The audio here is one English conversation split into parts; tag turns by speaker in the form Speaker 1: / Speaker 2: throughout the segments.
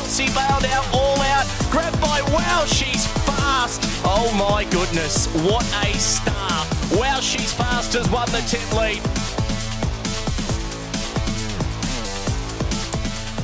Speaker 1: She bailed out, all out, grabbed by, wow, she's fast. Oh my goodness, what a star. Wow, she's fast has won the Temlee.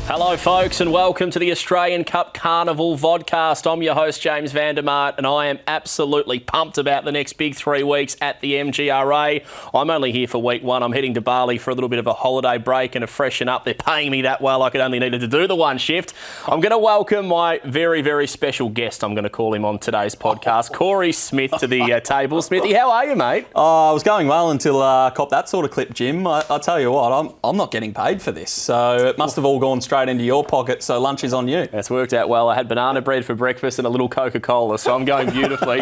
Speaker 1: Hello folks and welcome to the Australian Cup Carnival vodcast. I'm your host James Vandermaat and I am absolutely pumped about the next big 3 weeks at the MGRA. I'm only here for week one. I'm heading to Bali for a little bit of a holiday break and a freshen up. They're paying me that well. I could only needed to do the one shift. I'm going to welcome my very, very special guest. I'm going to call him on today's podcast, Corey Smith, to the table. Smithy, how are you, mate?
Speaker 2: I was going well until I copped that sort of clip, Jim. I'll tell you what, I'm not getting paid for this, so it must have all gone straight into your pocket, so lunch is on you.
Speaker 1: It's worked out well. I had banana bread for breakfast and a little Coca-Cola, so I'm going beautifully.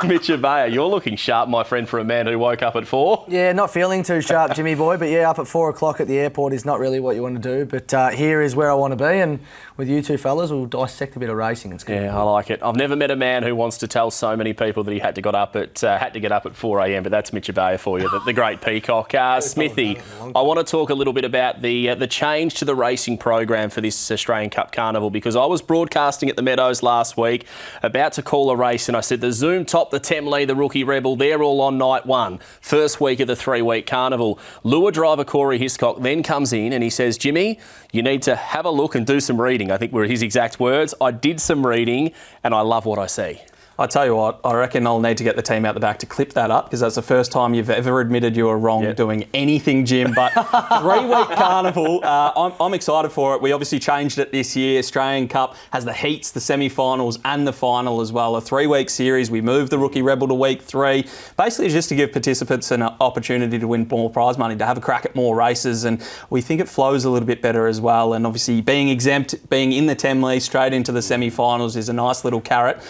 Speaker 1: Mitch Ebeyer, you're looking sharp, my friend, for a man who woke up at 4.
Speaker 3: Yeah, not feeling too sharp, Jimmy boy, but yeah, up at 4 o'clock at the airport is not really what you want to do, but here is where I want to be, and with you two fellas, we'll dissect a bit of racing. It's good.
Speaker 1: Yeah, I like it. I've never met a man who wants to tell so many people that he had to get up at 4 a.m, but that's Mitch Ebeyer for you, the great peacock. Smithy, I want to talk a little bit about the change to the racing program for this Australian Cup Carnival, because I was broadcasting at the Meadows last week, about to call a race, and I said the Zoom Top, the Temlee, the Rookie Rebel, they're all on night one, first week of the 3-week carnival. Lure driver Corey Hiscock then comes in and he says, Jimmy, you need to have a look and do some reading. I think were his exact words. I did some reading and I love what I see.
Speaker 2: I tell you what, I reckon I'll need to get the team out the back to clip that up, because that's the first time you've ever admitted you were wrong doing anything, Jim. But 3-week carnival, I'm excited for it. We obviously changed it this year. Australian Cup has the heats, the semi-finals and the final as well. A 3-week series. We moved the Rookie Rebel to week 3. Basically just to give participants an opportunity to win more prize money, to have a crack at more races. And we think it flows a little bit better as well. And obviously being exempt, being in the Temlee straight into the semi-finals is a nice little carrot,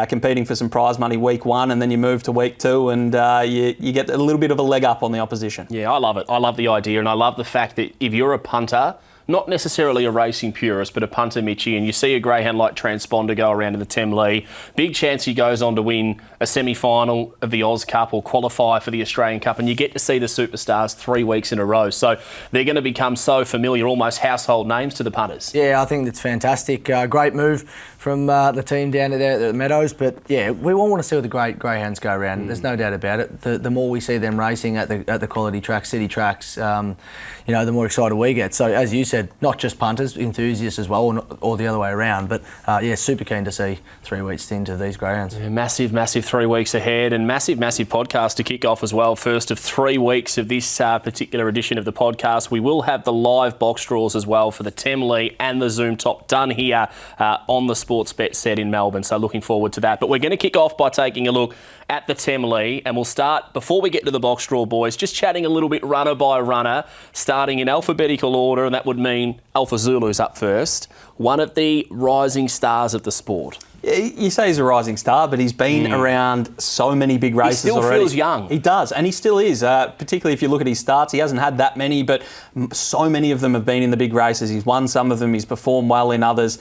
Speaker 2: competing for some prize money week 1, and then you move to week 2 and you get a little bit of a leg up on the opposition.
Speaker 1: Yeah, I love it. I love the idea, and I love the fact that if you're a punter, not necessarily a racing purist, but a punter, Mitchie, and you see a greyhound like Transponder go around in the Temlee, big chance he goes on to win a semi-final of the Oz Cup or qualify for the Australian Cup, and you get to see the superstars 3 weeks in a row. So they're going to become so familiar, almost household names to the punters.
Speaker 3: Yeah, I think that's fantastic. Great move from the team down there at the Meadows, but yeah, we all want to see all the great greyhounds go around. There's no doubt about it. The more we see them racing at the quality tracks, city tracks, the more excited we get. So as you said, not just punters, enthusiasts as well, or the other way around. But super keen to see 3 weeks stint of these greyhounds.
Speaker 1: Yeah, massive 3 weeks ahead, and massive podcast to kick off as well. First of 3 weeks of this particular edition of the podcast. We will have the live box draws as well for the Temlee and the Zoom Top done here on the Sportsbet set in Melbourne. So looking forward to that. But we're going to kick off by taking a look at the Temlee, and we'll start, before we get to the box draw, boys, just chatting a little bit runner by runner, starting in alphabetical order, and that would mean Alpha Zulu's up first, one of the rising stars of the sport.
Speaker 2: You say he's a rising star, but he's been around so many big races already.
Speaker 1: He still feels young.
Speaker 2: He does, and he still is. Particularly if you look at his starts, he hasn't had that many, but so many of them have been in the big races. He's won some of them, he's performed well in others.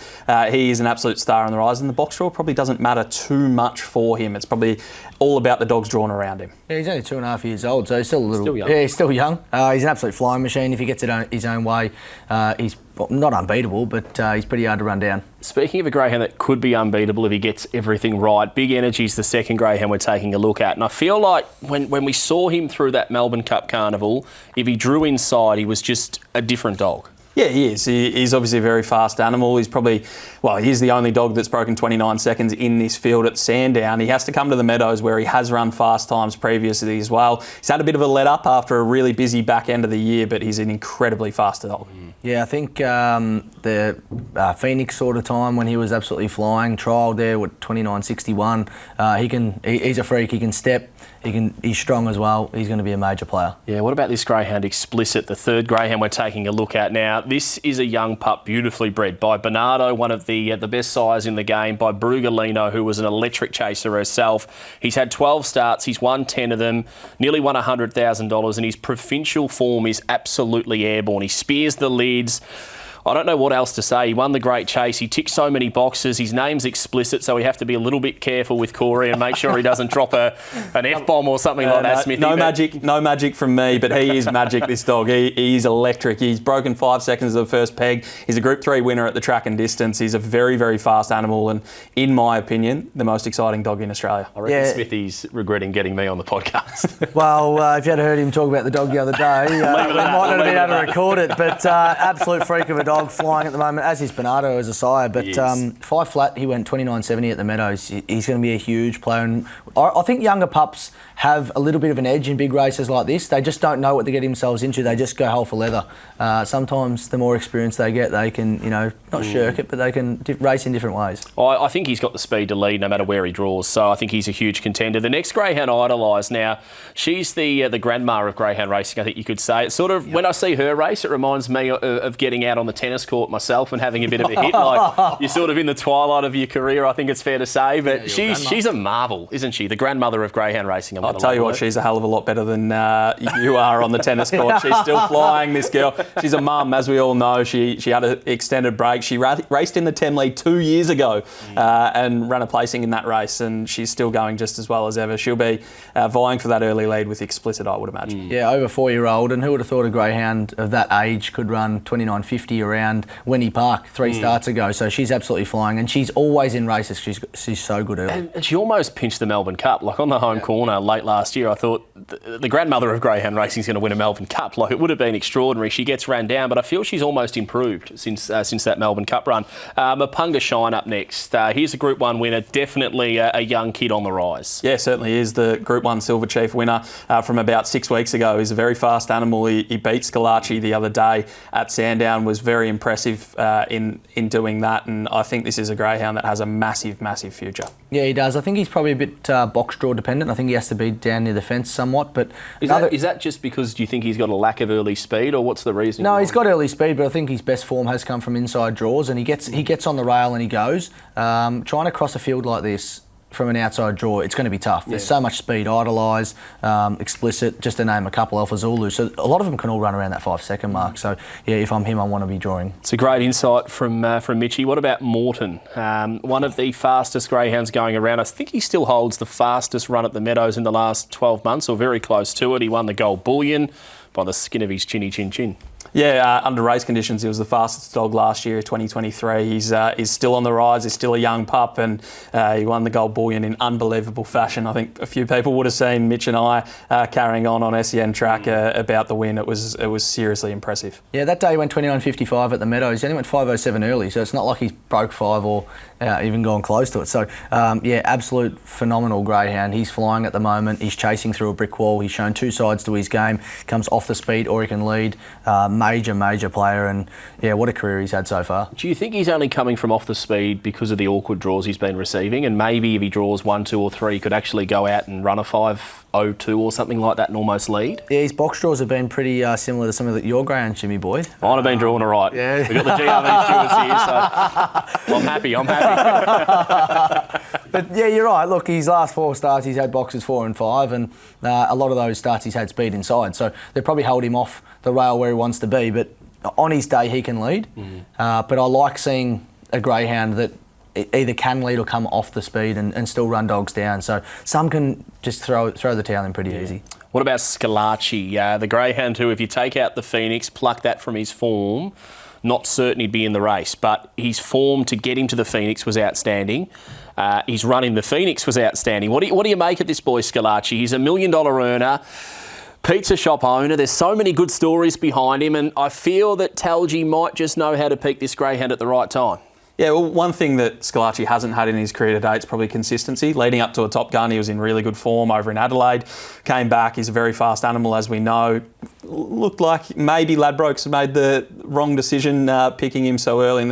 Speaker 2: He is an absolute star on the rise, and the box draw probably doesn't matter too much for him. It's probably all about the dogs drawn around him.
Speaker 3: Yeah, he's only 2.5 years old, so he's still a little...
Speaker 1: Still young.
Speaker 3: Yeah, he's still young. He's an absolute flying machine. If he gets it his own way, he's not unbeatable, but he's pretty hard to run down.
Speaker 1: Speaking of a greyhound that could be unbeatable if he gets everything right, Big Energy's the second greyhound we're taking a look at. And I feel like when we saw him through that Melbourne Cup Carnival, if he drew inside, he was just a different dog.
Speaker 2: Yeah, he is. He's obviously a very fast animal. He's probably, he's the only dog that's broken 29 seconds in this field at Sandown. He has to come to the Meadows where he has run fast times previously as well. He's had a bit of a let up after a really busy back end of the year, but he's an incredibly fast dog.
Speaker 3: Yeah, I think the Phoenix sort of time when he was absolutely flying, trialled there with 29.61. He's a freak. He can step. He's strong as well. He's going to be a major player.
Speaker 1: Yeah, what about this greyhound Explicit, the third greyhound we're taking a look at now? This is a young pup, beautifully bred by Bernardo, one of the best sires in the game, by Brugolino, who was an electric chaser herself. He's had 12 starts. He's won 10 of them, nearly won $100,000, and his provincial form is absolutely airborne. He spears the lids. I don't know what else to say. He won the Great Chase. He ticked so many boxes. His name's explicit, so we have to be a little bit careful with Corey and make sure he doesn't drop an F-bomb or something like that, Smithy.
Speaker 2: No magic from me, but he is magic, this dog. He's electric. He's broken 5 seconds of the first peg. He's a Group 3 winner at the track and distance. He's a very, very fast animal and, in my opinion, the most exciting dog in Australia.
Speaker 1: I reckon Smithy's regretting getting me on the podcast.
Speaker 3: Well, if you had heard him talk about the dog the other day, we might not have been able to record it, but absolute freak of a dog, flying at the moment, as is Bernardo as a sire. But 5 flat, he went 29.70 at the Meadows. He's going to be a huge player. And I think younger pups have a little bit of an edge in big races like this. They just don't know what to get themselves into. They just go hell for leather. Sometimes the more experience they get, they can, not shirk it, but they can race in different ways.
Speaker 1: I think he's got the speed to lead no matter where he draws, so I think he's a huge contender. The next greyhound I idolise now, she's the grandma of greyhound racing, I think you could say. It's sort of, when I see her race, it reminds me of getting out on the tennis court myself and having a bit of a hit. Like, you're sort of in the twilight of your career, I think it's fair to say, but she's a marvel, isn't she? The grandmother of greyhound racing.
Speaker 2: I'll tell you what, she's a hell of a lot better than you are on the tennis court. She's still flying, this girl. She's a mum, as we all know. She had an extended break. She raced in the Temlee 2 years ago and ran a placing in that race, and she's still going just as well as ever. She'll be vying for that early lead with explicit, I would imagine.
Speaker 3: Yeah, over 4-year-old, and who would have thought a greyhound of that age could run 29.50 around Wendy Park 3 starts ago? So she's absolutely flying, and she's always in races. She's so good early.
Speaker 1: And she almost pinched the Melbourne Cup. Like, on the home corner late last year, I thought the grandmother of greyhound racing is going to win a Melbourne Cup. Like, it would have been extraordinary. She gets ran down, but I feel she's almost improved since that Melbourne Cup run. Mapunga Shine up next. He's a Group 1 winner, definitely a young kid on the rise.
Speaker 2: Yeah, certainly is. The Group 1 Silver Chief winner from about 6 weeks ago. He's a very fast animal. He beat Scalacci the other day at Sandown, was very impressive in doing that, and I think this is a greyhound that has a massive, massive future.
Speaker 3: Yeah, he does. I think he's probably a bit box draw dependent. I think he has to be down near the fence somewhat. But
Speaker 1: is that just because do you think he's got a lack of early speed, or what's the reason?
Speaker 3: No, he's got early speed, but I think his best form has come from inside draws, and he gets on the rail and he goes. Trying to cross a field like this from an outside draw, it's going to be tough. There's so much speed. Idolise, Explicit, just to name a couple, Alpha Zulu. So a lot of them can all run around that 5-second mark. So yeah, if I'm him, I want to be drawing.
Speaker 1: It's a great insight from Mitchie. What about Morton? One of the fastest greyhounds going around. I think he still holds the fastest run at the Meadows in the last 12 months, or very close to it. He won the Gold Bullion by the skin of his chinny chin chin.
Speaker 2: Yeah, under race conditions, he was the fastest dog last year, 2023. He's still on the rise. He's still a young pup, and he won the Gold Bullion in unbelievable fashion. I think a few people would have seen Mitch and I carrying on SEN track about the win. It was seriously impressive.
Speaker 3: Yeah, that day he went 29.55 at the Meadows. He only went 5.07 early, so it's not like he's broke 5 or even gone close to it. So yeah, absolute phenomenal greyhound. He's flying at the moment. He's chasing through a brick wall. He's shown 2 sides to his game. Comes off the speed or he can lead. Major player, and yeah, what a career he's had so far.
Speaker 1: Do you think he's only coming from off the speed because of the awkward draws he's been receiving, and maybe if he draws 1, 2 or 3 could actually go out and run a 5.02 or something like that and almost lead?
Speaker 3: Yeah, his box draws have been pretty similar to some of your greyhounds, Jimmy boy.
Speaker 1: Mine have been drawing all right. Yeah. We've got the GRV stewards here, so I'm happy.
Speaker 3: But yeah, you're right. Look, his last 4 starts, he's had boxes 4 and 5, and a lot of those starts he's had speed inside. So they probably hold him off the rail where he wants to be. But on his day, he can lead. But I like seeing a greyhound that either can lead or come off the speed and still run dogs down. So some can just throw the towel in pretty easy.
Speaker 1: What about Scalacci, the greyhound who, if you take out the Phoenix, pluck that from his form, not certain he'd be in the race, but his form to get him to the Phoenix was outstanding. His run in the Phoenix was outstanding. What do you make of this boy, Scalacci? He's $1 million earner, pizza shop owner. There's so many good stories behind him, and I feel that Talgi might just know how to peak this greyhound at the right time.
Speaker 2: Yeah, well, one thing that Scalacci hasn't had in his career to date is probably consistency. Leading up to a Top Gun, he was in really good form over in Adelaide. Came back, he's a very fast animal, as we know. Looked like maybe Ladbrokes made the wrong decision picking him so early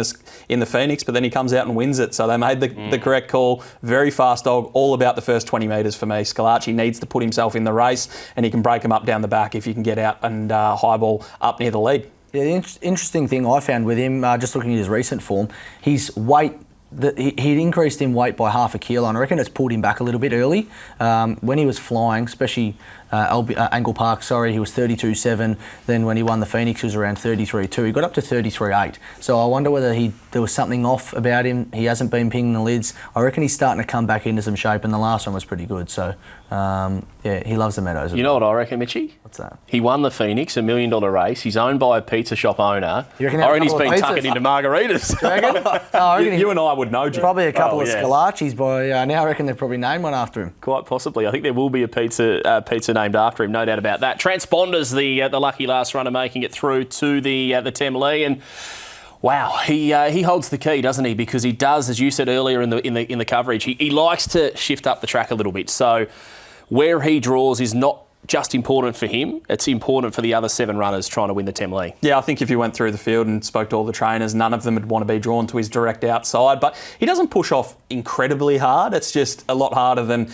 Speaker 2: in the Phoenix, but then he comes out and wins it. So they made the correct call. Very fast dog, all about the first 20 metres for me. Scalacci needs to put himself in the race, and he can break him up down the back if you can get out and highball up near the lead.
Speaker 3: Yeah, the interesting thing I found with him, just looking at his recent form, his weight, he'd increased in weight by 0.5 kilo, and I reckon it's pulled him back a little bit early. When he was flying, especially Angle Park, he was 32.7. Then when he won the Phoenix, he was around 33.2. He got up to 33.8. So I wonder whether there was something off about him. He hasn't been pinging the lids. I reckon he's starting to come back into some shape, and the last one was pretty good. So, he loves the Meadows.
Speaker 1: You know what I reckon, Mitchie?
Speaker 3: What's that?
Speaker 1: He won the Phoenix, $1 million race. He's owned by a pizza shop owner.
Speaker 3: You reckon
Speaker 1: I reckon he's
Speaker 3: a couple
Speaker 1: been
Speaker 3: of
Speaker 1: tucking
Speaker 3: pizzas?
Speaker 1: into margaritas.
Speaker 3: Do you reckon? I reckon
Speaker 2: You and I would know, Jim.
Speaker 3: probably a couple of
Speaker 1: yeah.
Speaker 3: Scalacci's by now. I reckon they've probably named one after him.
Speaker 1: Quite possibly. I think there will be a pizza named after him, no doubt about that. Transponder's the lucky last runner making it through to the Temlee, and wow, he holds the key, doesn't he? Because he does, as you said earlier in the coverage, he likes to shift up the track a little bit. So where he draws is not just important for him, it's important for the other 7 runners trying to win the Temlee.
Speaker 2: Yeah, I think if you went through the field and spoke to all the trainers, none of them would want to be drawn to his direct outside. But he doesn't push off incredibly hard. It's just a lot harder than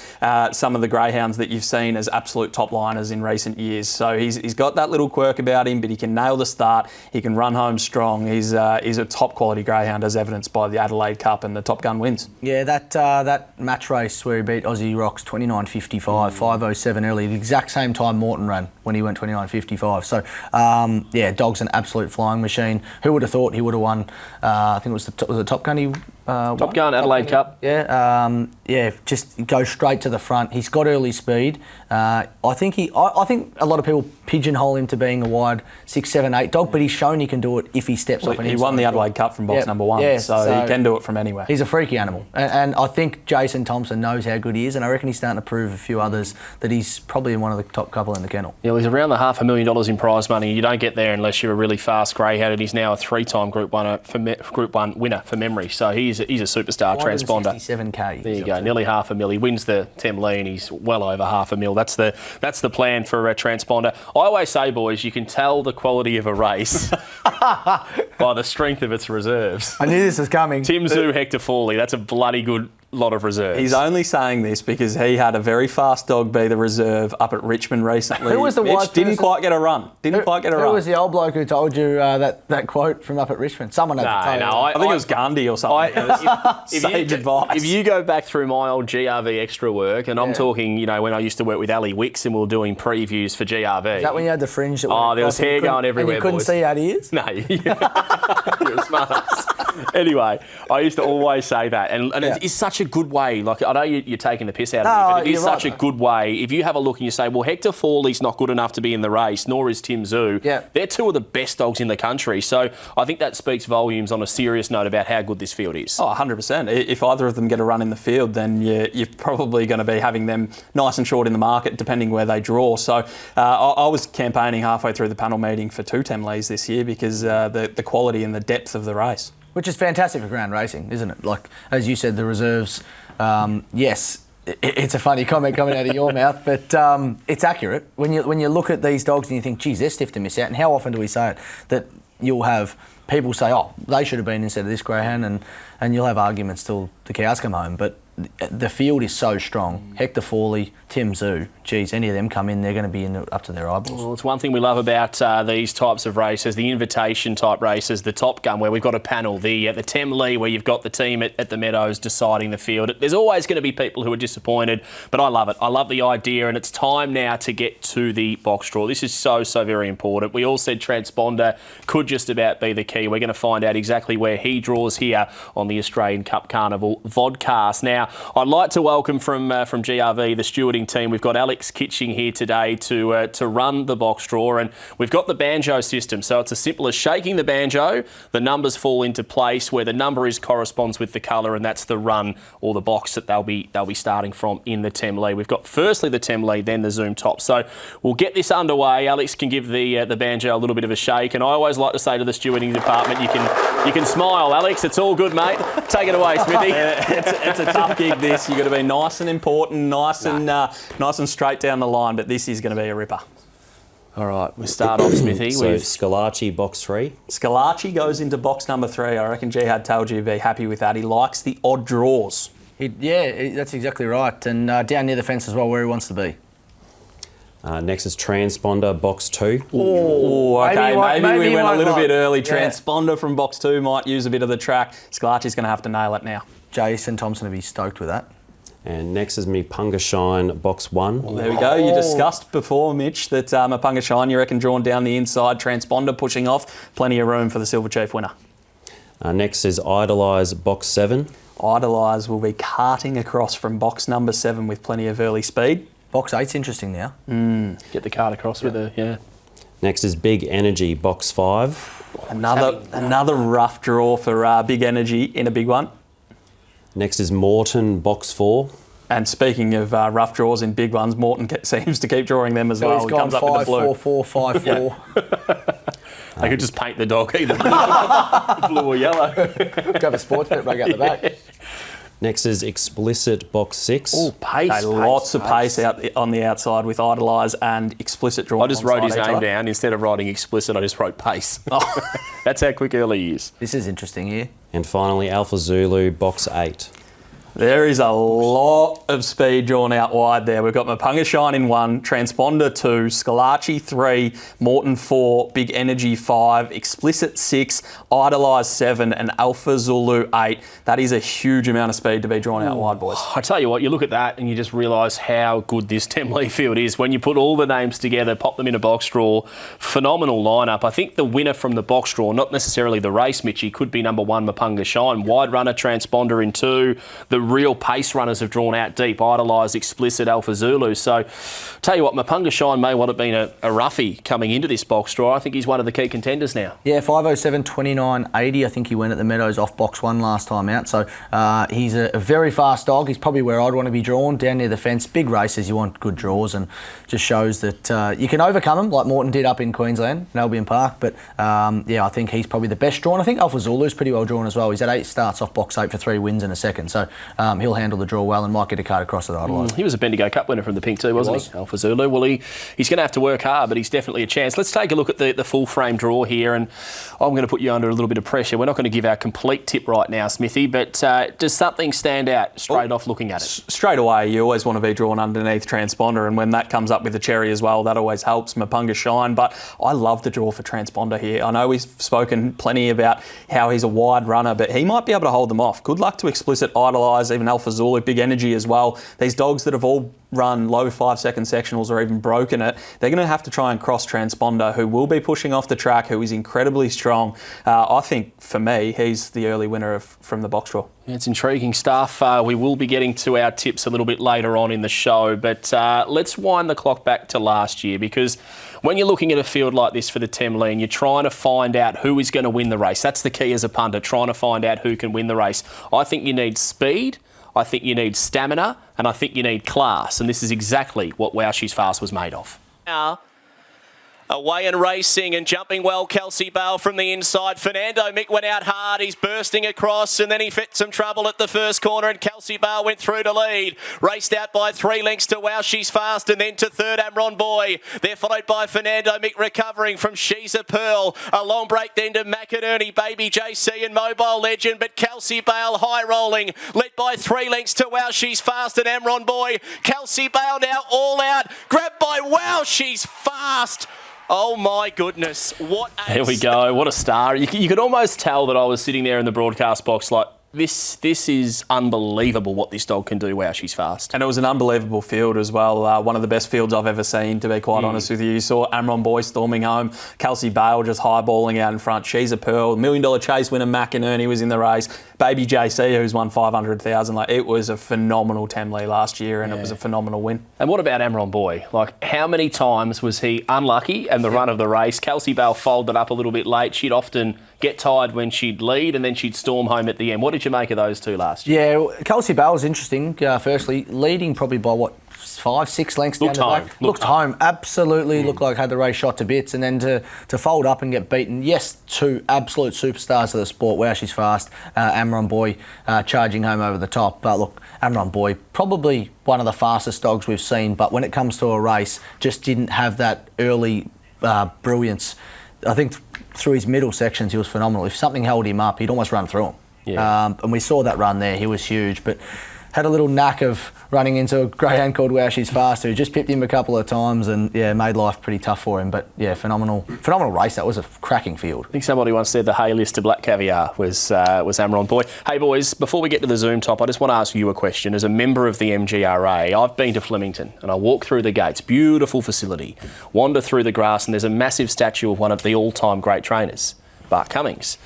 Speaker 2: some of the greyhounds that you've seen as absolute top liners in recent years. So he's got that little quirk about him, but he can nail the start. He can run home strong. He's a top quality greyhound, as evidenced by the Adelaide Cup and the Top Gun wins.
Speaker 3: Yeah, that match race where he beat Aussie Rocks 29.55, 5.07 early, the exact same time Morton ran when he went 29.55. So, Dog's an absolute flying machine. Who would have thought he would have won? I think it was the Top Gun he
Speaker 1: Top Gun, Adelaide Cup.
Speaker 3: Yeah, just go straight to the front. He's got early speed. I think a lot of people pigeonhole him to being a wide 6, 7, 8 dog, but he's shown he can do it if he steps off.
Speaker 2: He won the Adelaide Cup from box number 1, so he can do it from anywhere.
Speaker 3: He's a freaky animal, and I think Jason Thompson knows how good he is, and I reckon he's starting to prove a few others that he's probably one of the top couple in the kennel.
Speaker 1: Yeah, well, he's around the $500,000 in prize money. You don't get there unless you're a really fast greyhound, and he's now a 3-time Group 1 winner for memory. So he's a superstar transponder.
Speaker 3: 67k.
Speaker 1: There you go, nearly $500,000. He wins the Temlee and he's well over $500,000. That's the plan for a transponder. I always say, boys, you can tell the quality of a race by the strength of its reserves.
Speaker 3: I knew this was coming.
Speaker 1: Tim Zoo, Hector Fawley, that's a bloody good lot of reserves.
Speaker 2: He's only saying this because he had a very fast dog be the reserve up at Richmond recently.
Speaker 3: Who was the wise
Speaker 2: didn't quite get a run. Who
Speaker 3: was the old bloke who told you that quote from up at Richmond? Someone had to tell you.
Speaker 2: I think it was Gandhi or something. Sage advice.
Speaker 1: If you go back through my old GRV extra work, and I'm talking, when I used to work with Ali Wicks and we were doing previews for GRV.
Speaker 3: Is that when you had the fringe? That
Speaker 1: there was hair going everywhere,
Speaker 3: and you couldn't see out ears?
Speaker 1: No, you're a smart. Anyway, I used to always say that, and it is such a good way. Like, I know you're taking the piss out of me, but it is such a good way. If you have a look and you say, well, Hector Fawley's not good enough to be in the race, nor is Tim Zoo.
Speaker 3: Yeah.
Speaker 1: They're 2 of the best dogs in the country. So I think that speaks volumes on a serious note about how good this field is.
Speaker 2: Oh, 100%. If either of them get a run in the field, then you're probably going to be having them nice and short in the market, depending where they draw. So I was campaigning halfway through the panel meeting for 2 Temlees this year because the quality and the depth of the race.
Speaker 3: Which is fantastic for ground racing, isn't it? Like, as you said, the reserves, yes, it's a funny comment coming out of your mouth, but it's accurate. When you look at these dogs and you think, geez, they're stiff to miss out, and how often do we say it? That you'll have people say, oh, they should have been instead of this greyhound, and you'll have arguments till the cows come home. But the field is so strong. Hector Fawley, Tim Zoo, geez, any of them come in, they're going to be up to their eyeballs.
Speaker 1: Well, it's one thing we love about these types of races, the invitation type races, the Top Gun where we've got a panel, the Temlee where you've got the team at the Meadows deciding the field. There's always going to be people who are disappointed, but I love it. I love the idea, and it's time now to get to the box draw. This is so very important. We all said transponder could just about be the key. We're going to find out exactly where he draws here on the Australian Cup Carnival vodcast. Now, I'd like to welcome from GRV, the stewarding team. We've got Alex Kitching here today to run the box draw, and we've got the banjo system. So it's as simple as shaking the banjo, the numbers fall into place. Where the number is corresponds with the colour, and that's the run or the box that they'll be starting from in the Temlee. We've got firstly the Temlee, then the Zoom top. So we'll get this underway. Alex can give the banjo a little bit of a shake, and I always like to say to the stewarding department, you can smile, Alex. It's all good, mate. Take it away, Smithy.
Speaker 2: It's a tough gig. This you've got to be nice and important, nice and straight down the line. But this is going to be a ripper.
Speaker 1: All right, we start off, Smithy.
Speaker 4: So
Speaker 1: with
Speaker 4: Scalacci, box 3.
Speaker 2: Scalacci goes into box number 3. I reckon Jihad told you to be happy with that. He likes the odd draws.
Speaker 3: That's exactly right. And down near the fence as well, where he wants to be.
Speaker 4: Next is Transponder, box 2.
Speaker 2: Oh, okay. Maybe we went a little bit early.
Speaker 3: Yeah.
Speaker 2: Transponder from box 2 might use a bit of the track. Scalacci's going to have to nail it now.
Speaker 3: Jason Thompson will be stoked with that.
Speaker 4: And next is Mapunga Shine, box 1.
Speaker 2: Well, there we go. You discussed before, Mitch, that Mapunga Shine, you reckon, drawn down the inside, transponder pushing off. Plenty of room for the Silver Chief winner.
Speaker 4: Next is Idolise, box 7.
Speaker 2: Idolise will be carting across from box number 7 with plenty of early speed.
Speaker 3: Box 8's interesting now.
Speaker 1: Get the card across with her, yeah.
Speaker 4: Next is Big Energy, box 5.
Speaker 2: Another rough draw for Big Energy in a big one.
Speaker 4: Next is Morton, box 4.
Speaker 2: And speaking of rough draws in big ones, Morton seems to keep drawing them as
Speaker 3: So
Speaker 2: well.
Speaker 3: he's gone 5-4-4-5-4.
Speaker 1: They could just paint the dog either blue or yellow.
Speaker 3: Go for sports bet, rug out the back.
Speaker 4: Next is Explicit, box 6.
Speaker 1: Oh, pace.
Speaker 2: Okay, lots of pace out on the outside with Idolise and Explicit drawn.
Speaker 1: I just wrote his
Speaker 2: alongside each
Speaker 1: name
Speaker 2: other.
Speaker 1: down. Instead of writing Explicit, I just wrote Pace. That's how quick early he is.
Speaker 3: This is interesting here.
Speaker 4: And finally, Alpha Zulu, box 8.
Speaker 2: There is a lot of speed drawn out wide there. We've got Mapunga Shine in 1, Transponder 2, Scalacci 3, Morton 4, Big Energy 5, Explicit 6, Idolise 7 and Alpha Zulu 8. That is a huge amount of speed to be drawn out wide, boys.
Speaker 1: I tell you what, you look at that and you just realise how good this Temlee field is. When you put all the names together, pop them in a box draw, phenomenal lineup. I think the winner from the box draw, not necessarily the race, Mitchie, could be number 1, Mapunga Shine. Wide runner, Transponder in 2. The real pace runners have drawn out deep, Idolise, Explicit, Alpha Zulu. So, tell you what, Mapunga Shine may well have been a roughie coming into this box draw. I think he's one of the key contenders now.
Speaker 3: Yeah, 5:07, 29.80. I think he went at the Meadows off box 1 last time out. So he's a very fast dog. He's probably where I'd want to be drawn, down near the fence. Big races, you want good draws, and just shows that you can overcome them like Morton did up in Queensland, in Albion Park. But yeah, I think he's probably the best drawn. I think Alpha Zulu's pretty well drawn as well. He's had 8 starts off box 8 for 3 wins in a second. So he'll handle the draw well and might get a card across at Idolise.
Speaker 1: He was a Bendigo Cup winner from the pink too, wasn't he? Alpha Zulu. Well, he's going to have to work hard, but he's definitely a chance. Let's take a look at the full frame draw here, and I'm going to put you under a little bit of pressure. We're not going to give our complete tip right now, Smithy, but does something stand out straight off looking at it?
Speaker 2: Straight away, you always want to be drawn underneath Transponder, and when that comes up with a cherry as well, that always helps Mapunga Shine. But I love the draw for Transponder here. I know we've spoken plenty about how he's a wide runner, but he might be able to hold them off. Good luck to Explicit, Idolise, even Alpha Zulu, Big Energy as well. These dogs that have all run low 5-second sectionals or even broken it, they're going to have to try and cross Transponder, who will be pushing off the track, who is incredibly strong. I think, for me, he's the early winner from the box draw.
Speaker 1: It's intriguing stuff. We will be getting to our tips a little bit later on in the show, but let's wind the clock back to last year, because when you're looking at a field like this for the Temlee and you're trying to find out who is going to win the race, that's the key as a punter, trying to find out who can win the race. I think you need speed, I think you need stamina, and I think you need class, and this is exactly what Wow She's Fast was made of. Now, away and racing and jumping well, Kelsey Bale from the inside. Fernando Mick went out hard. He's bursting across, and then he fit some trouble at the first corner, and Kelsey Bale went through to lead. Raced out by 3 lengths to Wow She's Fast, and then to third, Amron Boy. They're followed by Fernando Mick recovering from She's a Pearl. A long break then to McInerney, Baby JC and Mobile Legend, but Kelsey Bale high rolling, led by 3 lengths to Wow She's Fast and Amron Boy. Kelsey Bale now all out, grabbed by Wow She's Fast. Oh my goodness, what a There we go, what a star. You could almost tell that I was sitting there in the broadcast box like, this is unbelievable what this dog can do. Wow, she's fast.
Speaker 2: And it was an unbelievable field as well. One of the best fields I've ever seen, to be quite honest with you. You saw Amron Boy storming home, Kelsey Bale just highballing out in front. She's a Pearl. $1 Million Chase winner McInerney was in the race. Baby JC, who's won 500,000. Like, it was a phenomenal Temlee last year, and it was a phenomenal win.
Speaker 1: And what about Amron Boy? Like, how many times was he unlucky in the run of the race? Kelsey Bale folded up a little bit late. She'd often get tired when she'd lead, and then she'd storm home at the end. What did you make of those two last year?
Speaker 3: Yeah, Kelsey Bale was interesting. Firstly, leading probably by 5-6 lengths down the back. Looked home. Absolutely looked like had the race shot to bits, and then to fold up and get beaten. Yes, 2 absolute superstars of the sport. Wow, she's fast. Amron Boy charging home over the top. But look, Amron Boy, probably one of the fastest dogs we've seen, but when it comes to a race, just didn't have that early brilliance. I think through his middle sections, he was phenomenal. If something held him up, he'd almost run through him. Yeah. And we saw that run there. He was huge. But had a little knack of running into a greyhound called Wow She's Fast, who just pipped him a couple of times and made life pretty tough for him. But phenomenal race. That was a cracking field.
Speaker 1: I think somebody once said the hay list to Black Caviar was Amaron Boy. Hey boys, before we get to the Zoom top, I just want to ask you a question. As a member of the MGRA, I've been to Flemington and I walk through the gates. Beautiful facility. Wander through the grass and there's a massive statue of one of the all-time great trainers, Bart Cummings.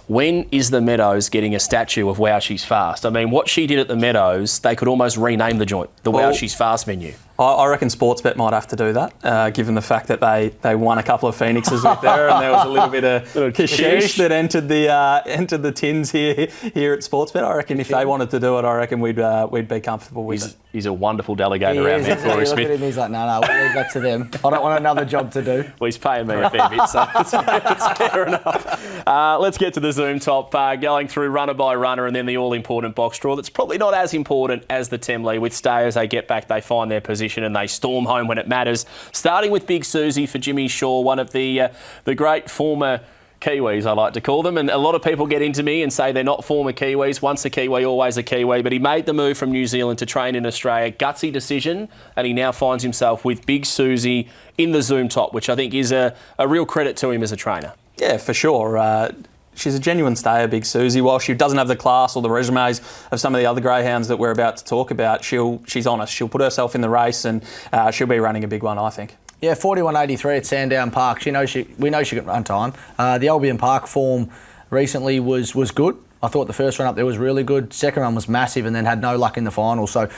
Speaker 1: When is the Meadows getting a statue of Wow She's Fast? I mean, what she did at the Meadows, they could almost rename the joint, the Wow She's Fast venue.
Speaker 2: I reckon Sportsbet might have to do that, given the fact that they won a couple of Phoenixes with there, and there was a little bit of cashish that entered the tins here at Sportsbet. I reckon if they wanted to do it, I reckon we'd be comfortable with it.
Speaker 1: He's a wonderful delegator around there, Corey Smith.
Speaker 3: Look at him, he's like, no, we'll leave that to them. I don't want another job to do.
Speaker 1: Well, he's paying me a fair bit, so it's fair enough. Let's get to the Zoom top, going through runner by runner and then the all-important box draw. That's probably not as important as the Temlee. With stayers, they get back, they find their position and they storm home when it matters. Starting with Big Susie for Jimmy Shaw, one of the great former Kiwis, I like to call them, and a lot of people get into me and say they're not former Kiwis. Once a Kiwi, always a Kiwi, but he made the move from New Zealand to train in Australia. Gutsy decision, and he now finds himself with Big Susie in the Zoom top, which I think is a real credit to him as a trainer.
Speaker 2: Yeah, for sure. She's a genuine stayer, Big Susie. While she doesn't have the class or the resumes of some of the other greyhounds that we're about to talk about, she's honest. She'll put herself in the race and she'll be running a big one, I think.
Speaker 3: Yeah, 41.83 at Sandown Park. We know she can run time. The Albion Park form recently was good. I thought the first run up there was really good. Second run was massive and then had no luck in the final. So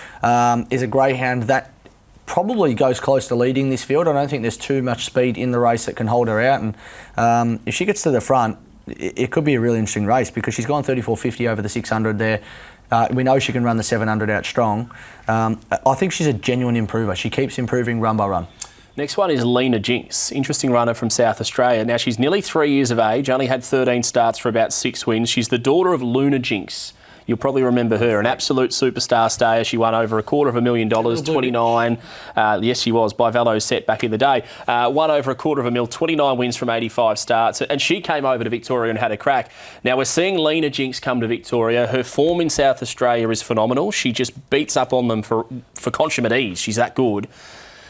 Speaker 3: is a greyhound that probably goes close to leading this field. I don't think there's too much speed in the race that can hold her out. And if she gets to the front, it could be a really interesting race because she's gone 34.50 over the 600 there. We know she can run the 700 out strong. I think she's a genuine improver. She keeps improving run by run.
Speaker 1: Next one is Lena Jinx, interesting runner from South Australia. Now, she's nearly 3 years of age, only had 13 starts for about 6 wins. She's the daughter of Luna Jinx. You'll probably remember her, an absolute superstar stayer. She won over $250,000, 29. Yes, she was, by Valo's set back in the day. Won over $250,000, 29 wins from 85 starts. And she came over to Victoria and had a crack. Now, we're seeing Lena Jinx come to Victoria. Her form in South Australia is phenomenal. She just beats up on them for consummate ease. She's that good.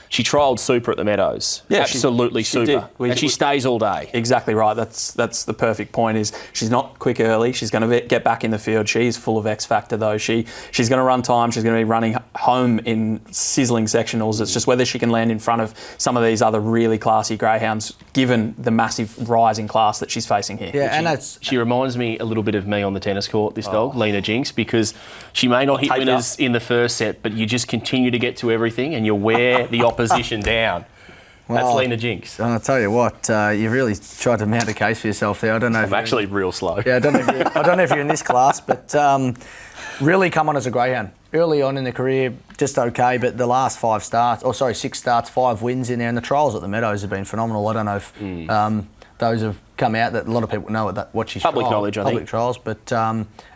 Speaker 1: She trialled super at the Meadows. Yeah, absolutely
Speaker 2: she
Speaker 1: super. And she stays all day.
Speaker 2: Exactly right. That's the perfect point. Is she's not quick early. She's going to get back in the field. She's full of X factor though. She's going to run time. She's going to be running home in sizzling sectionals. It's just whether she can land in front of some of these other really classy greyhounds, given the massive rise in class that she's facing here.
Speaker 3: Yeah, and
Speaker 1: she reminds me a little bit of me on the tennis court. This dog, Lena Jinx, because she may not hit winners in the first set, but you just continue to get to everything and you wear the opposition down. That's Lena Jinx.
Speaker 3: I'll tell you what, you've really tried to mount a case for yourself there. I don't know.
Speaker 1: I'm actually real slow.
Speaker 3: Yeah, I don't know if you're in this class, but really come on as a greyhound. Early on in the career, just okay, but the last 6 starts, 5 wins in there, and the trials at the Meadows have been phenomenal. I don't know if those have come out that a lot of people know what she's
Speaker 1: public knowledge, I think.
Speaker 3: Public trials, but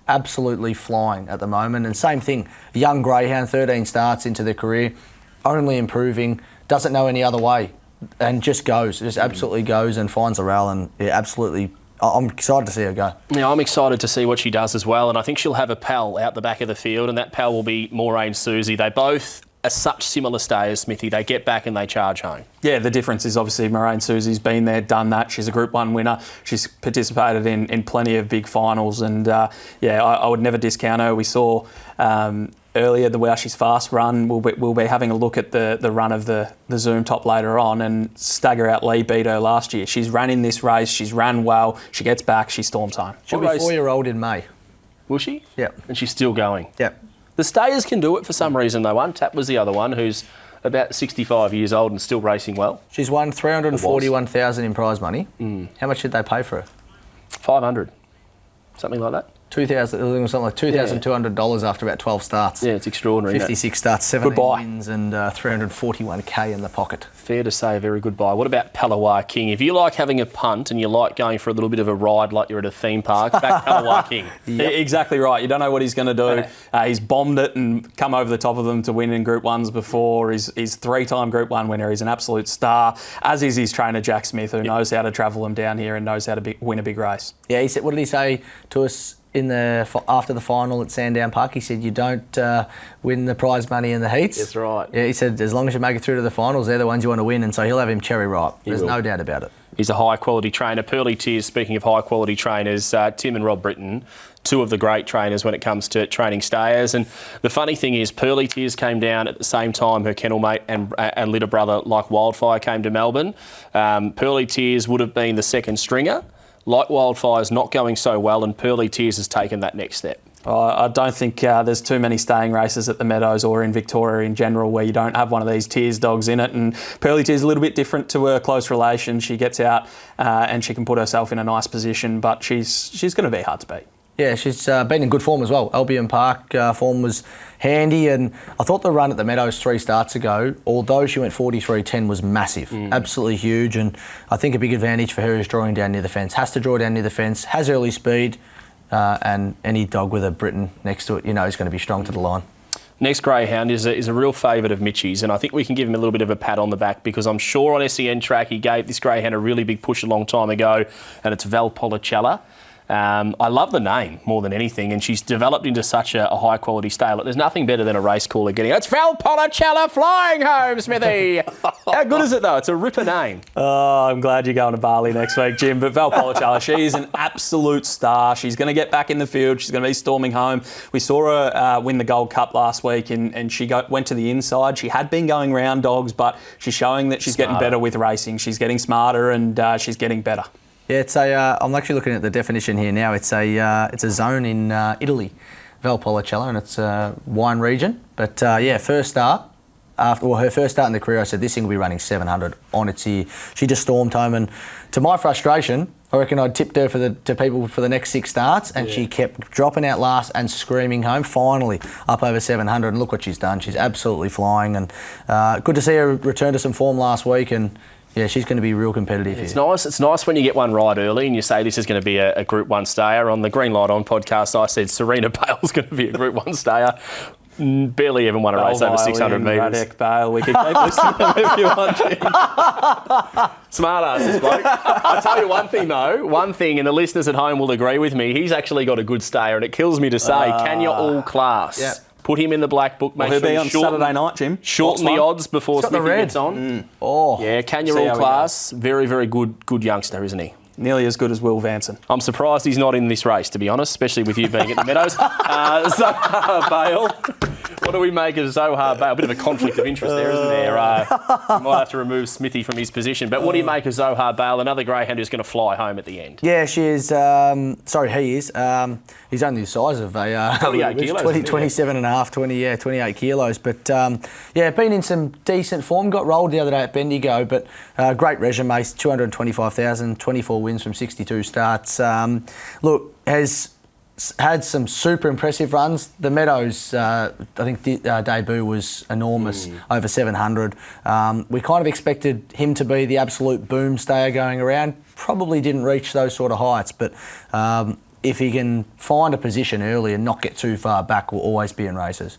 Speaker 3: absolutely flying at the moment. And same thing, young greyhound, 13 starts into their career, only improving, doesn't know any other way, and just absolutely goes and finds a rail, and absolutely. I'm excited to see her go.
Speaker 1: Yeah, I'm excited to see what she does as well, and I think she'll have a pal out the back of the field, and that pal will be Maureen Susie. They both are such similar stayers, Smithy. They get back and they charge home.
Speaker 2: Yeah, the difference is obviously Maureen Susie's been there, done that. She's a Group 1 winner. She's participated in plenty of big finals, and I would never discount her. We saw earlier the Wow She's Fast run. We'll be having a look at the run of the Zoom top later on, and stagger out Lee beat her last year. She's ran in this race. She's ran well. She gets back. She storms home.
Speaker 3: She'll be 4-year-old in May.
Speaker 1: Will she?
Speaker 3: Yep.
Speaker 1: And she's still going.
Speaker 3: Yep.
Speaker 1: The stayers can do it for some reason though. Tap was the other one who's about 65 years old and still racing well.
Speaker 3: She's won $341,000 in prize money. How much did they pay for her?
Speaker 1: 500, something like that.
Speaker 3: $2,200 after about 12 starts.
Speaker 2: Yeah, it's extraordinary.
Speaker 3: 56 starts, 17 wins, and $341K in the pocket.
Speaker 1: Fair to say, a very good buy. What about Palawa King? If you like having a punt and you like going for a little bit of a ride like you're at a theme park, back Palawa King.
Speaker 2: Yep. Exactly right. You don't know what he's going to do. He's bombed it and come over the top of them to win in Group 1s before. He's 3-time Group 1 winner. He's an absolute star, as is his trainer, Jack Smith, who knows how to travel him down here and knows how to win a big race.
Speaker 3: Yeah, what did he say to us? after the final at Sandown Park. He said, you don't win the prize money in the heats.
Speaker 1: That's right.
Speaker 3: Yeah, he said, as long as you make it through to the finals, they're the ones you want to win, and so he'll have him cherry ripe. There's no doubt about it.
Speaker 1: He's a high-quality trainer. Pearly Tears, speaking of high-quality trainers, Tim and Rob Britton, two of the great trainers when it comes to training stayers. And the funny thing is, Pearly Tears came down at the same time her kennel mate and litter brother, Like Wildfire, came to Melbourne. Pearly Tears would have been the second stringer. Like Wildfire's not going so well, and Pearly Tears has taken that next step.
Speaker 2: I don't think there's too many staying races at the Meadows or in Victoria in general where you don't have one of these Tears dogs in it. And Pearly Tears is a little bit different to her close relation. She gets out and she can put herself in a nice position, but she's going to be hard to beat.
Speaker 3: Yeah, she's been in good form as well. Albion Park form was handy, and I thought the run at the Meadows 3 starts ago, although she went 43.10, was massive, absolutely huge. And I think a big advantage for her is drawing down near the fence. Has to draw down near the fence, has early speed, and any dog with a Briton next to it, you know, is going to be strong to the line.
Speaker 1: Next greyhound is a real favourite of Mitchie's, and I think we can give him a little bit of a pat on the back because I'm sure on SEN track he gave this greyhound a really big push a long time ago, and it's Valpolicella. I love the name more than anything, and she's developed into such a high-quality staylet. There's nothing better than a race caller getting, it's Valpolicella flying home, Smithy! How good is it, though? It's a ripper name.
Speaker 2: Oh, I'm glad you're going to Bali next week, Jim. But Valpolicella, she is an absolute star. She's going to get back in the field. She's going to be storming home. We saw her win the Gold Cup last week, and she went to the inside. She had been going round dogs, but she's showing that she's getting better with racing. She's getting smarter, and she's getting better.
Speaker 3: Yeah, it's I'm actually looking at the definition here now. It's a zone in Italy, Valpolicella, and it's a wine region. But first start. Her first start in the career, I said this thing will be running 700 on its ear. She just stormed home, and to my frustration, I reckon I tipped her to people for the next 6 starts, and she kept dropping out last and screaming home. Finally, up over 700, and look what she's done. She's absolutely flying, and good to see her return to some form last week. And yeah, she's going to be real competitive here.
Speaker 1: It's nice when you get one right early and you say this is going to be a Group 1 stayer. On the Green Light On podcast, I said Serena Bale's going to be a Group 1 stayer. Barely even won a race over 600 metres.
Speaker 2: Radek Bale, we could keep listening to them if you want to.
Speaker 1: Smart ass, this bloke. I'll tell you one thing, though. And the listeners at home will agree with me. He's actually got a good stayer, and it kills me to say, can you all class?
Speaker 3: Yep.
Speaker 1: Put him in the black book. Make
Speaker 2: He'll
Speaker 1: sure
Speaker 2: be on Saturday night, Jim.
Speaker 1: Shorten the odds before Smithy gets on.
Speaker 3: Oh,
Speaker 1: yeah, can you all class? Very, very good youngster, isn't he?
Speaker 2: Nearly as good as Will Vanson.
Speaker 1: I'm surprised he's not in this race, to be honest, especially with you being at the Meadows. Zohar Bale. What do we make of Zohar Bale? A bit of a conflict of interest there, isn't there? We might have to remove Smithy from his position. But what do you make of Zohar Bale, another greyhound who's going to fly home at the end?
Speaker 3: Yeah, she is. He is. He's only the size of a
Speaker 1: 28 kilos,
Speaker 3: 27 and a half, 28 kilos. But been in some decent form. Got rolled the other day at Bendigo, but great resume, 225,000, 24 wins from 62 starts. Has had some super impressive runs. The Meadows, I think, debut was enormous, over 700. We kind of expected him to be the absolute boom stayer going around. Probably didn't reach those sort of heights, but if he can find a position early and not get too far back, will always be in races.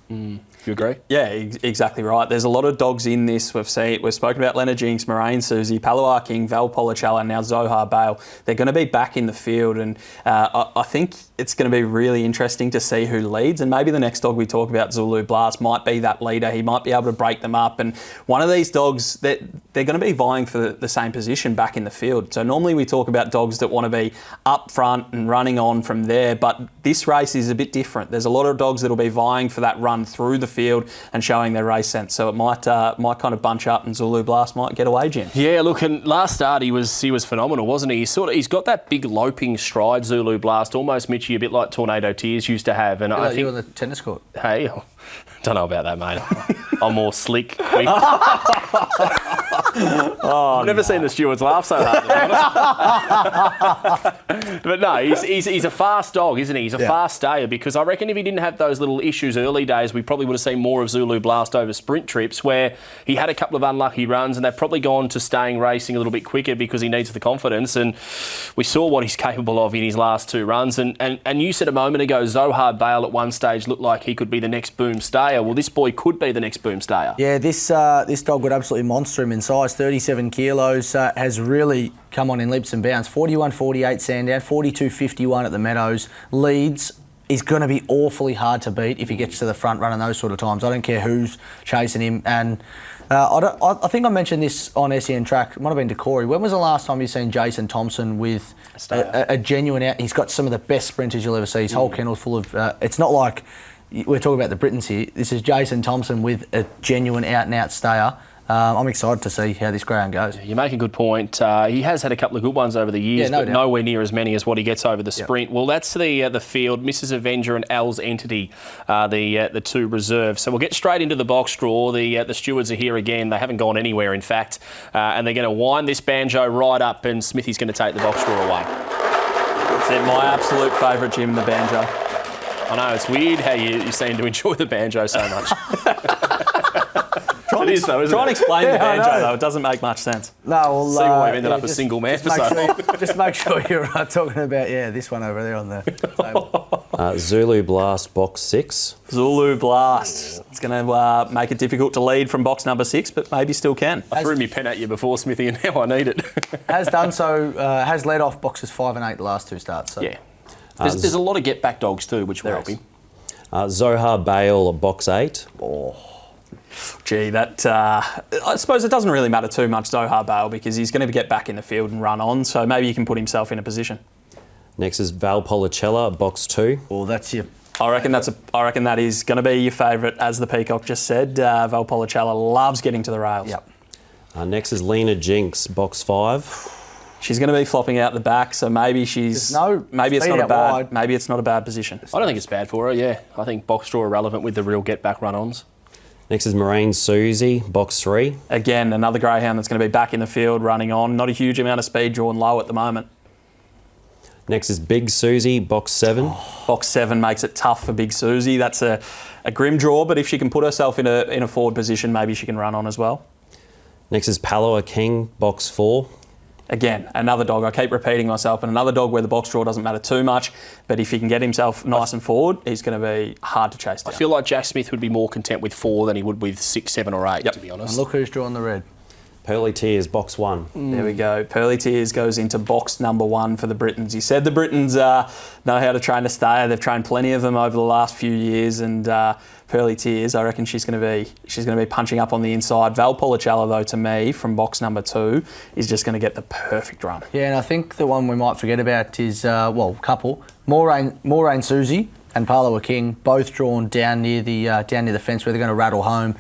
Speaker 1: You agree?
Speaker 2: Yeah, exactly right. There's a lot of dogs in this. We've spoken about Leonard Jinx, Moraine Susie, Palawar King, Valpolicella, and now Zohar Bale. They're going to be back in the field, and I think it's going to be really interesting to see who leads. And maybe the next dog we talk about, Zulu Blast, might be that leader. He might be able to break them up. And one of these dogs, they're going to be vying for the same position back in the field. So normally we talk about dogs that want to be up front and running on from there, but this race is a bit different. There's a lot of dogs that will be vying for that run through the field and showing their race sense. So it might kind of bunch up, and Zulu Blast might get away, Jim.
Speaker 1: Yeah, look, and last start he was phenomenal, wasn't he? He's got that big loping stride, Zulu Blast, almost Mitchie, a bit like Tornado Tears used to have. And I think
Speaker 3: you on the tennis court.
Speaker 1: Hey, don't know about that, mate. I'm more slick, quick. I've never seen the stewards laugh so hard, to be honest. But no, he's a fast dog, isn't he? He's a fast stayer, because I reckon if he didn't have those little issues early days, we probably would have seen more of Zulu Blast over sprint trips, where he had a couple of unlucky runs, and they've probably gone to staying racing a little bit quicker because he needs the confidence. And we saw what he's capable of in his last 2 runs. And you said a moment ago, Zohar Bale at one stage looked like he could be the next boom stayer. Well, this boy could be the next boom stayer.
Speaker 3: Yeah, this dog would absolutely monster him inside. size, 37 kilos, has really come on in leaps and bounds. 41.48 Sandown, 42.51 at the Meadows. Leads. He's going to be awfully hard to beat if he gets to the front running those sort of times. I don't care who's chasing him. And I think I mentioned this on SEN Track. It might have been to Corey. When was the last time you've seen Jason Thompson with a genuine out? He's got some of the best sprinters you'll ever see. His whole kennel's full of... it's not like we're talking about the Britons here. This is Jason Thompson with a genuine out-and-out stayer. I'm excited to see how this greyhound goes.
Speaker 1: You make a good point. He has had a couple of good ones over the years, but nowhere near as many as what he gets over the sprint. Well, that's the field. Mrs. Avenger and Al's Entity, the two reserves. So we'll get straight into the box draw. The stewards are here again. They haven't gone anywhere, in fact, and they're going to wind this banjo right up, and Smithy's going to take the box draw away.
Speaker 2: It's my absolute favourite, Jim, the banjo.
Speaker 1: I know, it's weird how you seem to enjoy the banjo so much.
Speaker 2: Try and explain the banjo, though. It doesn't make much sense.
Speaker 3: No, well...
Speaker 1: See why we've ended up a single man for so long.
Speaker 3: Just make sure you're talking about, this one over there on the table.
Speaker 4: Zulu Blast, box 6.
Speaker 2: Zulu Blast. It's going to make it difficult to lead from box number 6, but maybe still can.
Speaker 1: I threw my pen at you before, Smithy, and now I need it.
Speaker 3: Has done so, has led off boxes 5 and 8 the last two starts. So.
Speaker 1: Yeah. There's a lot of get-back dogs too, which will help him.
Speaker 4: Zohar Bale, box 8.
Speaker 2: Gee, that I suppose it doesn't really matter too much, Zohar Bale, because he's going to get back in the field and run on, so maybe he can put himself in a position.
Speaker 4: Next is Valpolicella, box 2.
Speaker 3: Well, that's your...
Speaker 2: I reckon that is going to be your favourite, as the Peacock just said. Valpolicella loves getting to the rails.
Speaker 3: Yep.
Speaker 4: Next is Lena Jinx, box 5.
Speaker 2: She's going to be flopping out the back, so maybe maybe it's not a bad position.
Speaker 1: I don't think it's bad for her. Yeah, I think box draw irrelevant with the real get back run-ons.
Speaker 4: Next is Marine Susie, box 3.
Speaker 2: Again, another greyhound that's going to be back in the field running on. Not a huge amount of speed, drawn low at the moment.
Speaker 4: Next is Big Susie, box 7.
Speaker 2: Box 7 makes it tough for Big Susie. That's a grim draw, but if she can put herself in a forward position, maybe she can run on as well.
Speaker 4: Next is Paloa King, box 4.
Speaker 2: Again, another dog. I keep repeating myself, but another dog where the box draw doesn't matter too much. But if he can get himself nice and forward, he's going to be hard to chase down.
Speaker 1: I feel like Jack Smith would be more content with 4 than he would with 6, 7 or 8, to be honest.
Speaker 3: And look who's drawing the red.
Speaker 4: Pearly Tears, box 1.
Speaker 2: There we go. Pearly Tears goes into box number 1 for the Britons. He said the Britons know how to train a stayer. They've trained plenty of them over the last few years, and Pearly Tears, I reckon she's going to be punching up on the inside. Valpolicella, though, to me, from box number 2, is just going to get the perfect run.
Speaker 3: Yeah, and I think the one we might forget about is couple Moraine Susie and Paloa King, both drawn down near the fence where they're going to rattle home.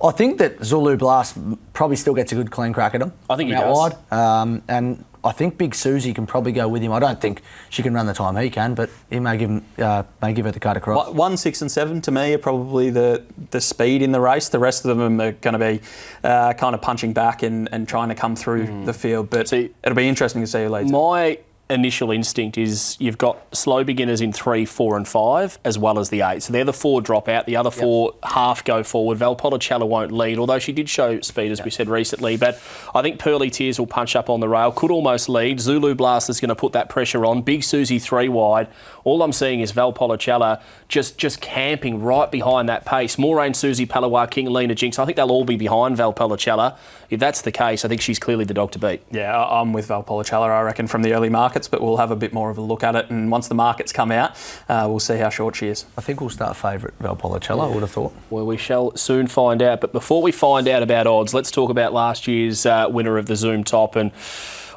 Speaker 3: I think that Zulu Blast probably still gets a good clean crack at him.
Speaker 1: I think he does.
Speaker 3: Wide. And I think Big Susie can probably go with him. I don't think she can run the time he can, but he may give her the cut across.
Speaker 2: 1, 6 and 7 to me are probably the speed in the race. The rest of them are going to be kind of punching back and trying to come through the field. But it'll be interesting to see who leads.
Speaker 1: My initial instinct is you've got slow beginners in 3, 4 and 5 as well as the 8. So they're the 4 drop out. The other 4 half go forward. Valpolicella won't lead, although she did show speed, as we said recently. But I think Pearly Tears will punch up on the rail, could almost lead. Zulu Blast is going to put that pressure on. Big Susie 3 wide. All I'm seeing is Valpolicella just camping right behind that pace. Moraine Susie, Paloa King, Lena Jinx. I think they'll all be behind Valpolicella. If that's the case, I think she's clearly the dog to beat.
Speaker 2: Yeah, I'm with Valpolicella, I reckon, from the early markets, but we'll have a bit more of a look at it. And once the markets come out, we'll see how short she is.
Speaker 3: I think we'll start favourite Valpolicella, I would have thought.
Speaker 1: Well, we shall soon find out. But before we find out about odds, let's talk about last year's winner of the Zoom Top. And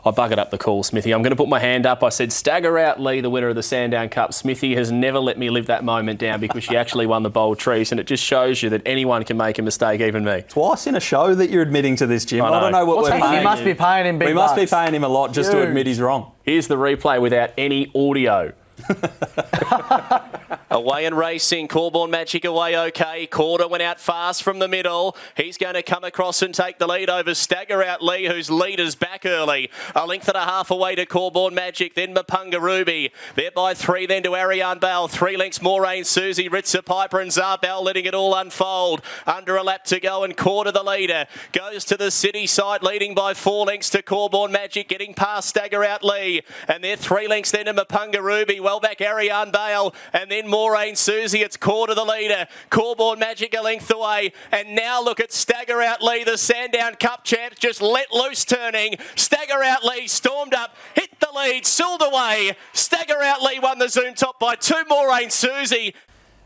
Speaker 1: I buggered up the call, Smithy. I'm going to put my hand up. I said, stagger out Lee, the winner of the Sandown Cup. Smithy has never let me live that moment down because she actually won the Bold Trees, and it just shows you that anyone can make a mistake, even me.
Speaker 2: Twice in a show that you're admitting to this, Jim. I don't know what we're paying.
Speaker 3: You must be paying him big bucks.
Speaker 2: We must be paying him a lot just to admit he's wrong.
Speaker 1: Here's the replay without any audio.
Speaker 5: Away and racing, Corborn Magic away okay. Corder went out fast from the middle. He's going to come across and take the lead over Stagger Out Lee, whose leader's back early. A length and a half away to Corborn Magic, then Mapunga Ruby. They're by 3 then to Ariane Bale. 3 lengths Moraine Susie, Ritza Piper and Zarbel letting it all unfold. Under a lap to go and Corder the leader. Goes to the city side, leading by 4 lengths to Corborn Magic, getting past Stagger Out Lee. And they're 3 lengths then to Mapunga Ruby. Well back Ariane Bale, and then Moraine Maureen Susie. It's Core to the leader. Corborn Magic a length away. And now look at Stagger Out Lee, the Sandown Cup champs, just let loose turning. Stagger Out Lee stormed up, hit the lead, sold away. Stagger Out Lee won the Zoom top by 2. Maureen Susie.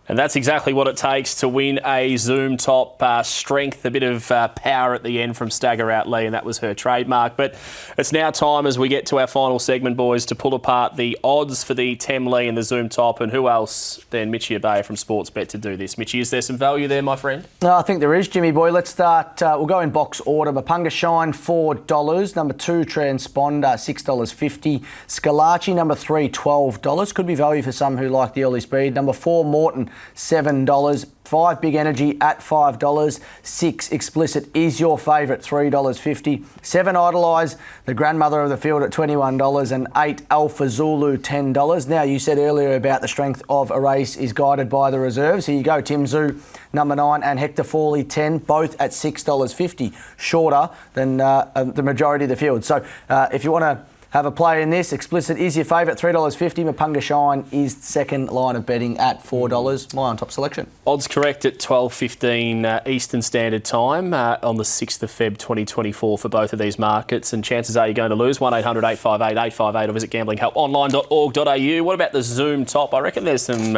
Speaker 1: And that's exactly what it takes to win a Zoom top. Strength, a bit of power at the end from Stagger Out Lee, and that was her trademark. But it's now time, as we get to our final segment, boys, to pull apart the odds for the Temlee and the Zoom top. And who else than Mitch Ebeyer from Sportsbet to do this? Mitchy, is there some value there, my friend?
Speaker 3: No, I think there is, Jimmy boy. Let's start. We'll go in box order. Mapunga Shine, $4. Number 2, Transponder, $6.50. Scalacci, number 3, $12. Could be value for some who like the early speed. Number 4, Morton, $7. 5, Big Energy at $5. 6, Explicit is your favourite, $3.50. 7, Idolise, the grandmother of the field at $21. And 8, Alpha Zulu, $10. Now, you said earlier about the strength of a race is guided by the reserves. Here you go, Tim Zoo, number 9, and Hector Fawley, 10, both at $6.50, shorter than the majority of the field. So if you want to have a play in this, Explicit is your favourite, $3.50. Mapunga Shine is second line of betting at $4. My on-top selection.
Speaker 1: Odds correct at 12:15 Eastern Standard Time on the 6th of Feb 2024 for both of these markets. And chances are you're going to lose. 1-800-858-858 or visit gamblinghelponline.org.au. What about the Zoom top? I reckon there's some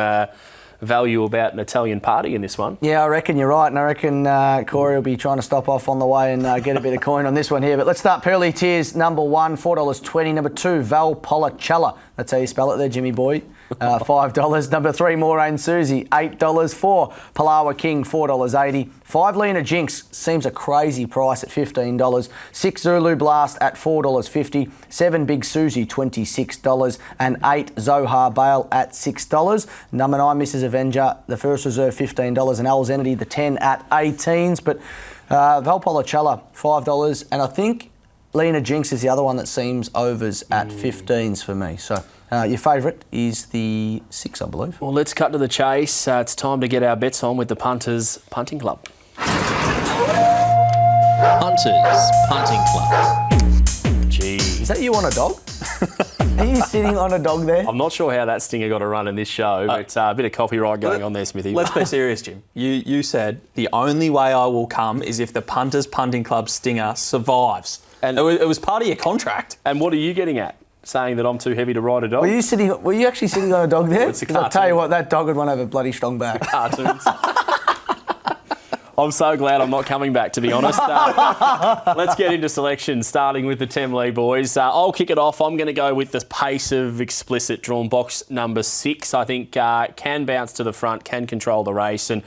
Speaker 1: value about an Italian party in this one.
Speaker 3: Yeah, I reckon you're right, and I reckon Corey will be trying to stop off on the way and get a bit of coin on this one here. But let's start Pearly Tears, number 1, $4.20. Number 2, Valpolicella. That's how you spell it there, Jimmy boy. $5. Number 3, Maureen Susie, $8. 4, Palawa King, $4.80. 5, Lena Jinx, seems a crazy price at $15. 6, Zulu Blast at $4.50. 7, Big Susie, $26. And 8, Zohar Bale at $6. Number 9, Mrs. Avenger, the first reserve, $15. And Al's Entity, the 10 at 18s. But Valpolicella, $5. And I think Lena Jinx is the other one that seems overs at 15s for me. So your favourite is the 6, I believe.
Speaker 1: Well, let's cut to the chase. It's time to get our bets on with the Punters Punting Club.
Speaker 6: Punters Punting Club.
Speaker 1: Gee.
Speaker 3: Is that you on a dog? Are you sitting on a dog there?
Speaker 1: I'm not sure how that stinger got a run in this show, but a bit of copyright going on there, Smithy.
Speaker 2: Let's be serious, Jim. You said the only way I will come is if the Punters Punting Club stinger survives. And it was part of your contract.
Speaker 1: And what are you getting at? Saying that I'm too heavy to ride a dog?
Speaker 3: Were you actually sitting on a dog there?
Speaker 1: It's a
Speaker 3: 'Cause I'll
Speaker 1: cartoon.
Speaker 3: tell you what, that dog would want to have a bloody strong back.
Speaker 1: Cartoons. I'm so glad I'm not coming back, to be honest. Let's get into selection, starting with the Temlee boys. I'll kick it off. I'm going to go with the pace of Explicit, drawn box number 6. I think can bounce to the front, can control the race. And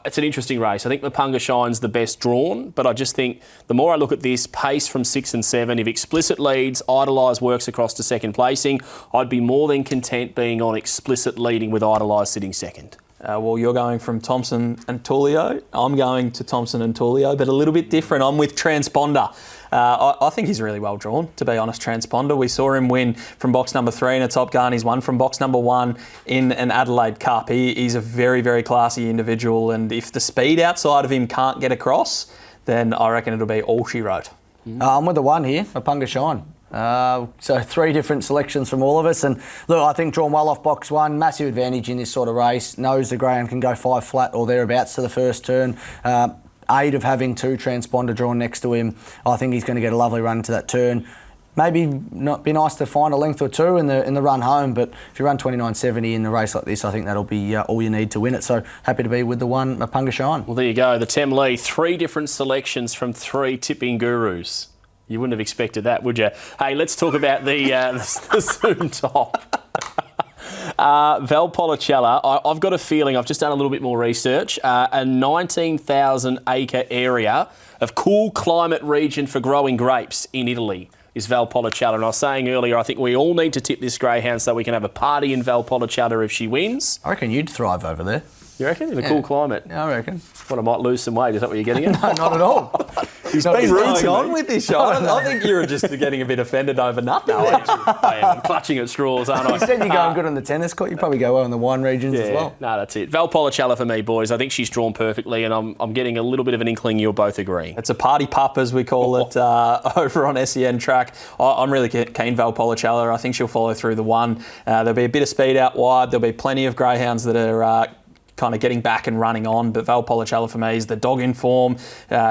Speaker 1: it's an interesting race. I think Mapunga Shine's the best drawn, but I just think the more I look at this, pace from 6 and 7, if Explicit leads, Idolise works across to second placing, I'd be more than content being on Explicit leading with Idolise sitting second.
Speaker 2: Well, you're going from Thompson and Tullio. I'm going to Thompson and Tullio, but a little bit different. I'm with Transponder. I think he's really well drawn, to be honest, Transponder. We saw him win from box number 3 in a Top Gun. He's won from box number 1 in an Adelaide Cup. He's a very, very classy individual, and if the speed outside of him can't get across, then I reckon it'll be all she wrote.
Speaker 3: I'm with the 1 here, Mapunga Shine. So 3 different selections from all of us, and look, I think drawn well off box 1, massive advantage in this sort of race, knows the greyhound can go 5 flat or thereabouts to the first turn. Aid of having 2 Transponder drawn next to him, I think he's going to get a lovely run to that turn. Maybe not be nice to find a length or 2 in the run home, but if you run 29.70 in a race like this, I think that'll be all you need to win it. So happy to be with the 1 Mapunga Shine.
Speaker 1: Well, there you go, the Temlee, 3 different selections from 3 tipping gurus. You wouldn't have expected that, would you? Hey, let's talk about the Zoom top. Valpolicella, I've got a feeling, I've just done a little bit more research, a 19,000 acre area of cool climate region for growing grapes in Italy is Valpolicella. And I was saying earlier, I think we all need to tip this greyhound so we can have a party in Valpolicella if she wins.
Speaker 3: I reckon you'd thrive over there.
Speaker 1: You reckon? In a cool climate?
Speaker 3: Yeah, I reckon.
Speaker 1: Well, I might lose some weight. Is that what you're getting at?
Speaker 3: No, not at all.
Speaker 2: He's been going on with this shot. I think you're just getting a bit offended over nothing.
Speaker 1: I am. I'm clutching at straws, aren't I?
Speaker 3: You said you're going good on the tennis court. You probably go well in the wine regions as well.
Speaker 1: No, that's it. Val Policella for me, boys. I think she's drawn perfectly, and I'm getting a little bit of an inkling you'll both agree.
Speaker 2: It's a party pup, as we call it, over on SEN track. I'm really keen Val Policella. I think she'll follow through the one. There'll be a bit of speed out wide. There'll be plenty of greyhounds that are kind of getting back and running on. But Val Policella for me is the dog in form.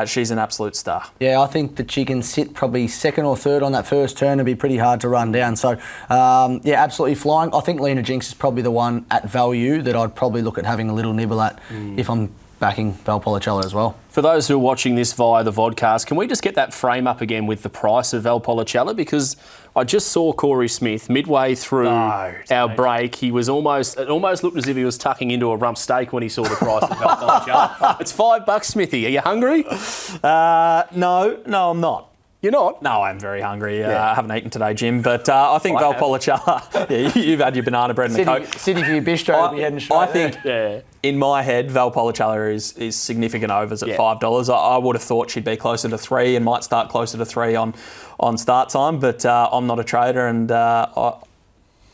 Speaker 2: She's an absolute star.
Speaker 3: Yeah, I think that she can sit probably second or third on that first turn and be pretty hard to run down. So, yeah, absolutely flying. I think Lena Jinx is probably the one at value that I'd probably look at having a little nibble at if I'm backing Val Policella as well.
Speaker 1: For those who are watching this via the vodcast, can we just get that frame up again with the price of Val Policella? Because I just saw Corey Smith midway through our break. It almost looked as if he was tucking into a rump steak when he saw the price of Val Policella. It's $5, Smithy. Are you hungry?
Speaker 2: No, I'm not.
Speaker 1: You're not?
Speaker 2: No, I'm very hungry. I haven't eaten today, Jim. But I think Val Policella, you've had your banana bread and the Coke.
Speaker 3: City for your bistro, we're heading straight
Speaker 2: I think, in my head, Val Policella is significant overs at $5. I would have thought she'd be closer to $3 and might start closer to $3 on start time. But I'm not a trader, and I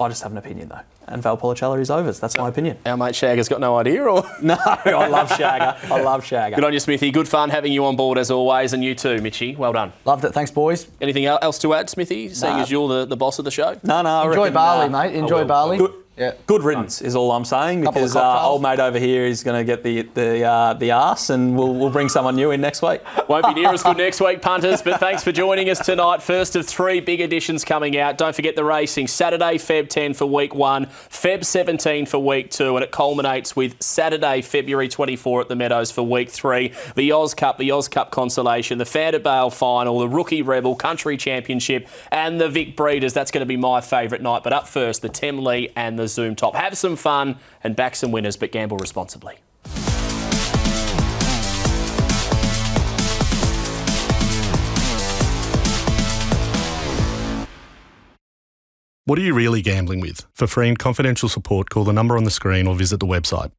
Speaker 2: just have an opinion, though. And Val Policella is overs. That's my opinion.
Speaker 1: Our mate Shagger's got no idea, or?
Speaker 2: No, I love Shagger.
Speaker 1: Good on you, Smithy. Good fun having you on board as always, and you too, Mitchie. Well done.
Speaker 3: Loved it. Thanks, boys.
Speaker 1: Anything else to add, Smithy, seeing as you're the boss of the show?
Speaker 2: No.
Speaker 3: Enjoy Bali, mate. Enjoy Bali.
Speaker 2: Good riddance is all I'm saying, because old mate over here is going to get the arse, and we'll bring someone new in next week.
Speaker 1: Won't be near as good next week, punters, but thanks for joining us tonight. First of 3 big editions coming out. Don't forget the racing. Saturday, Feb 10 for week 1, Feb 17 for week 2, and it culminates with Saturday, February 24 at the Meadows for week 3. The Oz Cup Consolation, the Fair to Bale Final, the Rookie Rebel Country Championship, and the Vic Breeders. That's going to be my favourite night. But up first, the Temlee and the Zoom top. Have some fun and back some winners, but gamble responsibly.
Speaker 7: What are you really gambling with? For free and confidential support, call the number on the screen or visit the website.